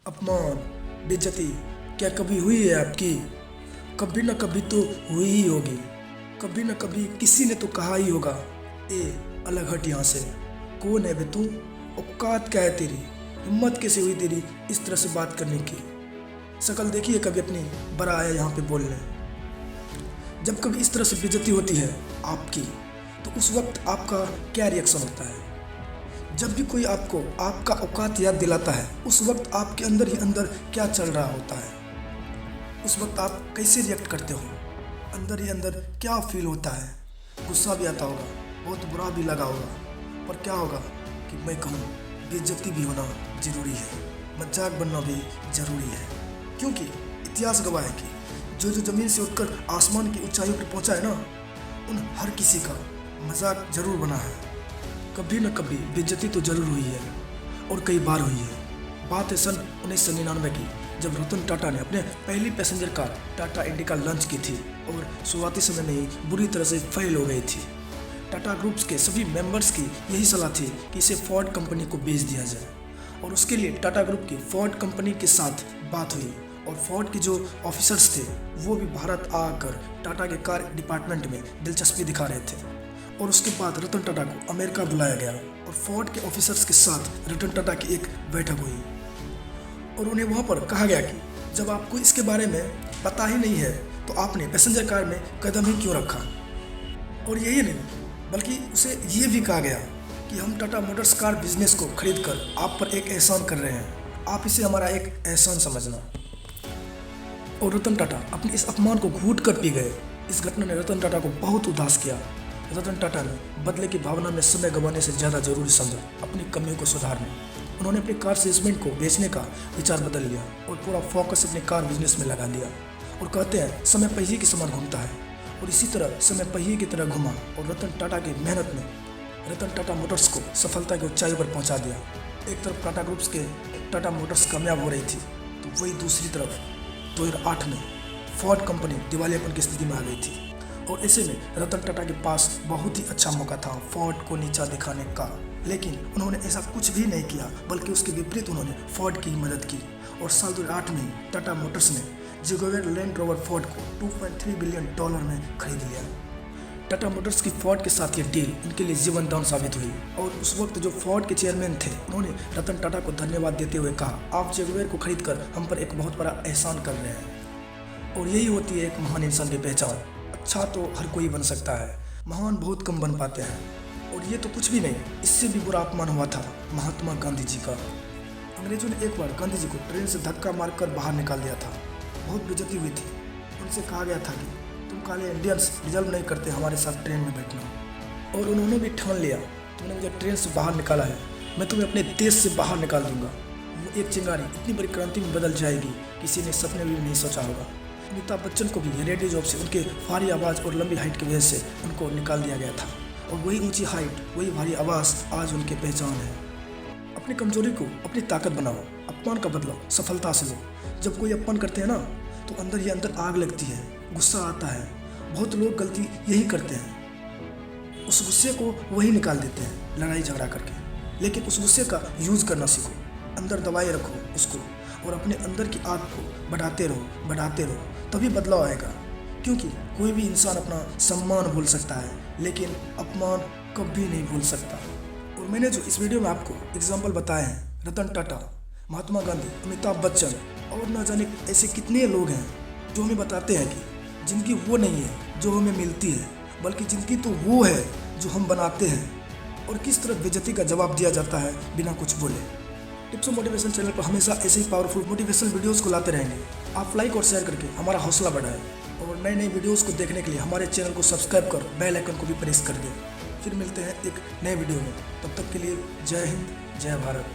अपमान, बेइज्जती क्या कभी हुई है आपकी? कभी न कभी तो हुई ही होगी। कभी न कभी किसी ने तो कहा ही होगा, ए अलग हट यहाँ से। कौन है बे तू? औकात क्या है तेरी? हिम्मत कैसे हुई तेरी इस तरह से बात करने की? शक्ल देखी है कभी अपनी? बड़ा आया यहाँ पे बोलने। जब कभी इस तरह से बेइज्जती होती है आपकी, तो उस वक्त आपका क्या रिएक्शन होता है? जब भी कोई आपको आपका औकात याद दिलाता है, उस वक्त आपके अंदर ही अंदर क्या चल रहा होता है? उस वक्त आप कैसे रिएक्ट करते हो? अंदर ही अंदर क्या फील होता है? गुस्सा भी आता होगा, बहुत बुरा भी लगा होगा, पर क्या होगा कि मैं कहूँ, बेइज्जती भी होना ज़रूरी है, मजाक बनना भी ज़रूरी है। क्योंकि इतिहास गवाह है कि जो जो ज़मीन से उठकर आसमान की ऊंचाइयों पर पहुंचा है ना, उन हर किसी का मजाक ज़रूर बना है। कभी न कभी बेइज्जती तो ज़रूर हुई है, और कई बार हुई है। बात है सन 1999 की, जब रतन टाटा ने अपने पहली passenger car Tata indica launch की थी और शुरुआती समय में ही बुरी तरह से फेल हो गई थी। टाटा ग्रुप्स के सभी मेंबर्स की यही सलाह थी कि इसे फोर्ड कंपनी को बेच दिया जाए, और उसके लिए टाटा ग्रुप की फोर्ड कंपनी के साथ बात हुई, और फोर्ड के जो ऑफिसर्स थे वो भी भारत आकर टाटा के कार डिपार्टमेंट में दिलचस्पी दिखा रहे थे। और उसके बाद रतन टाटा को अमेरिका बुलाया गया, और फोर्ड के ऑफिसर्स के साथ रतन टाटा की एक बैठक हुई, और उन्हें वहाँ पर कहा गया कि जब आपको इसके बारे में पता ही नहीं है तो आपने पैसेंजर कार में कदम ही क्यों रखा। और यही नहीं, बल्कि उसे ये भी कहा गया कि हम टाटा मोटर्स कार बिजनेस को खरीद कर आप पर एक एहसान कर रहे हैं, आप इसे हमारा एक एहसान समझना। और रतन टाटा अपने इस अपमान को घूट कर पी गए। इस घटना ने रतन टाटा को बहुत उदास किया। रतन टाटा ने बदले की भावना में समय गंवाने से ज़्यादा जरूरी समझा अपनी कमियों को सुधारना। उन्होंने अपनी कार सेल्समैन को बेचने का विचार बदल लिया और पूरा फोकस अपने कार बिजनेस में लगा दिया। और कहते हैं समय पहिए के समान घूमता है, और इसी तरह समय पहिए की तरह घुमा, और रतन टाटा की मेहनत ने रतन टाटा मोटर्स को सफलता की ऊंचाइयों पर पहुंचा दिया। एक तरफ टाटा ग्रुप्स के टाटा मोटर्स कामयाब हो रही थी, तो वही दूसरी तरफ 2008 में फोर्ड कंपनी दिवालियापन की स्थिति में आ गई थी। और ऐसे में रतन टाटा के पास बहुत ही अच्छा मौका था फोर्ड को नीचा दिखाने का, लेकिन उन्होंने ऐसा कुछ भी नहीं किया, बल्कि उसके विपरीत उन्होंने फोर्ड की मदद की। और साल 2008 में टाटा मोटर्स ने जगुआर लैंड रोवर फोर्ड को $2.3 बिलियन में खरीद लिया। टाटा मोटर्स की फोर्ड के साथ ये डील इनके लिए जीवन दान साबित हुई, और उस वक्त जो फोर्ड के चेयरमैन थे उन्होंने रतन टाटा को धन्यवाद देते हुए कहा, आप जगुआर को खरीद कर हम पर एक बहुत बड़ा एहसान कर रहे हैं। और यही होती है एक महान इंसान की पहचान। अच्छा तो हर कोई बन सकता है, महान बहुत कम बन पाते हैं। और ये तो कुछ भी नहीं, इससे भी बुरा अपमान हुआ था महात्मा गांधी जी का। अंग्रेजों ने एक बार गांधी जी को ट्रेन से धक्का मारकर बाहर निकाल दिया था। बहुत बेइज्जती हुई थी। उनसे कहा गया था कि तुम काले इंडियंस डिजर्व नहीं करते हमारे साथ ट्रेन में बैठना। और उन्होंने भी ठान लिया, तुमने मुझे ट्रेन से बाहर निकाला है, मैं तुम्हें अपने देश से बाहर निकाल दूंगा। वो एक चिंगारी इतनी बड़ी क्रांति में बदल जाएगी, किसी ने सपने भी नहीं सोचा होगा। अमिताभ बच्चन को भी रेडियो जॉब से उनके भारी आवाज़ और लंबी हाइट की वजह से उनको निकाल दिया गया था, और वही ऊंची हाइट, वही भारी आवाज़ आज उनकी पहचान है। अपनी कमजोरी को अपनी ताकत बनाओ, अपमान का बदला सफलता से लो। जब कोई अपमान करते हैं ना, तो अंदर ही अंदर आग लगती है, गुस्सा आता है। बहुत लोग गलती यही करते हैं, उस गुस्से को वही निकाल देते हैं लड़ाई झगड़ा करके। लेकिन उस गुस्से का यूज़ करना सीखो, अंदर दबाए रखो उसको, और अपने अंदर की आग को बढ़ाते रहो, तभी बदलाव आएगा। क्योंकि कोई भी इंसान अपना सम्मान भूल सकता है, लेकिन अपमान कभी नहीं भूल सकता। और मैंने जो इस वीडियो में आपको एग्जाम्पल बताए हैं, रतन टाटा, महात्मा गांधी, अमिताभ बच्चन, और न जाने ऐसे कितने लोग हैं जो हमें बताते हैं कि जिंदगी वो नहीं है जो हमें मिलती है, बल्कि जिंदगी तो वो है जो हम बनाते हैं। और किस तरह बेइज्जती का जवाब दिया जाता है बिना कुछ बोले। टिप्स और मोटिवेशन चैनल पर हमेशा ऐसे ही पावरफुल मोटिवेशनल वीडियोस को लाते रहेंगे। आप लाइक और शेयर करके हमारा हौसला बढ़ाएं, और नई नई वीडियोस को देखने के लिए हमारे चैनल को सब्सक्राइब कर बेल आइकन को भी प्रेस कर दें। फिर मिलते हैं एक नए वीडियो में, तब तक के लिए जय हिंद, जय भारत।